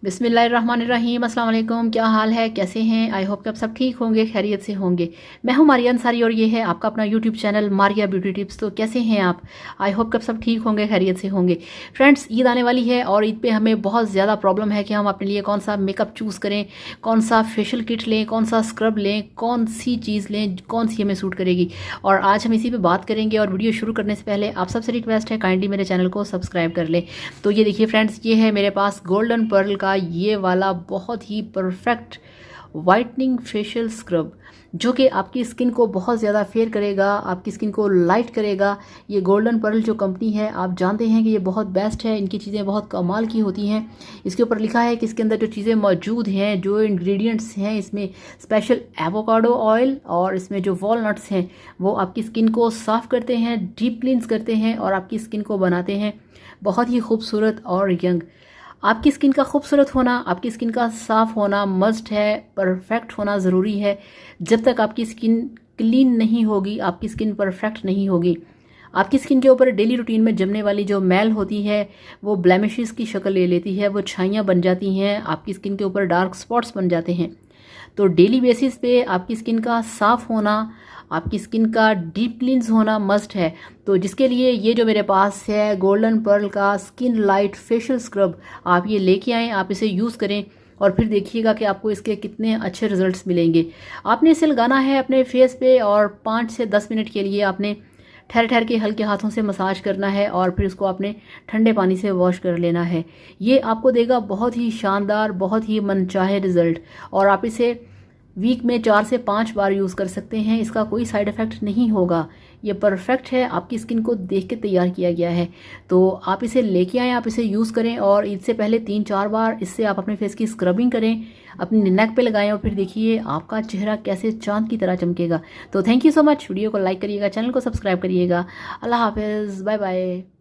बिस्मिल्लाहिर्रहमानिर्रहीम, अस्सलाम वालेकुम। क्या हाल है, कैसे हैं? आई होप कि आप सब ठीक होंगे, खैरियत से होंगे। मैं हूं मारिया अंसारी और ये है आपका अपना YouTube channel Maria beauty tips. तो कैसे हैं आप? आई होप कि आप सब ठीक होंगे, खैरियत से होंगे। फ्रेंड्स, ईद आने वाली है और ईद पे हमें बहुत ज़्यादा प्रॉब्लम है कि हम अपने लिए कौन सा मेकअप चूज़ करें, कौन सा फेशियल किट लें, कौन सा स्क्रब लें, कौन सी चीज़ लें, कौन सी हमें सूट करेगी। और आज हम इसी पे बात करेंगे। और वीडियो शुरू करने से पहले आप सबसे रिक्वेस्ट है, काइंडली मेरे चैनल को सब्सक्राइब कर लें। तो ये देखिए फ्रेंड्स, ये है मेरे पास गोल्डन पर्ल का ये वाला बहुत ही परफेक्ट वाइटनिंग फेशियल स्क्रब, जो कि आपकी स्किन को बहुत ज़्यादा फेयर करेगा, आपकी स्किन को लाइट करेगा। ये गोल्डन पर्ल जो कंपनी है, आप जानते हैं कि ये बहुत बेस्ट है, इनकी चीज़ें बहुत कमाल की होती हैं। इसके ऊपर लिखा है कि इसके अंदर जो चीज़ें मौजूद हैं, जो इंग्रेडिएंट्स हैं, इसमें स्पेशल एवोकाडो ऑयल और इसमें जो वॉलनट्स हैं वो आपकी स्किन को साफ़ करते हैं, डीप क्लींस करते हैं और आपकी स्किन को बनाते हैं बहुत ही खूबसूरत और यंग। आपकी स्किन का खूबसूरत होना, आपकी स्किन का साफ़ होना मस्ट है, परफेक्ट होना ज़रूरी है। जब तक आपकी स्किन क्लीन नहीं होगी, आपकी स्किन परफेक्ट नहीं होगी। आपकी स्किन के ऊपर डेली रूटीन में जमने वाली जो मैल होती है वो ब्लेमिशेस की शक्ल ले लेती है, वो छाइयाँ बन जाती हैं, आपकी स्किन के ऊपर डार्क स्पॉट्स बन जाते हैं। तो डेली बेसिस पे आपकी स्किन का साफ़ होना, आपकी स्किन का डीप क्लींस होना मस्ट है। तो जिसके लिए ये जो मेरे पास है गोल्डन पर्ल का स्किन लाइट फेशियल स्क्रब, आप ये लेके आएँ, आप इसे यूज़ करें और फिर देखिएगा कि आपको इसके कितने अच्छे रिजल्ट्स मिलेंगे। आपने इसे लगाना है अपने फेस पे और 5 से 10 मिनट के लिए आपने ठहर ठहर के हल्के हाथों से मसाज करना है और फिर उसको आपने ठंडे पानी से वॉश कर लेना है। ये आपको देगा बहुत ही शानदार, बहुत ही मनचाहे रिज़ल्ट। और आप इसे वीक में 4 से 5 बार यूज़ कर सकते हैं, इसका कोई साइड इफ़ेक्ट नहीं होगा। ये परफेक्ट है, आपकी स्किन को देख के तैयार किया गया है। तो आप इसे लेके आएँ, आप इसे यूज़ करें और इससे पहले 3-4 बार इससे आप अपने फेस की स्क्रबिंग करें, अपनी नेक पे लगाएं और फिर देखिए आपका चेहरा कैसे चाँद की तरह चमकेगा। तो thank you so much. Video को लाइक करिएगा, चैनल को सब्सक्राइब करिएगा। अल्लाह हाफिज़, बाय बाय।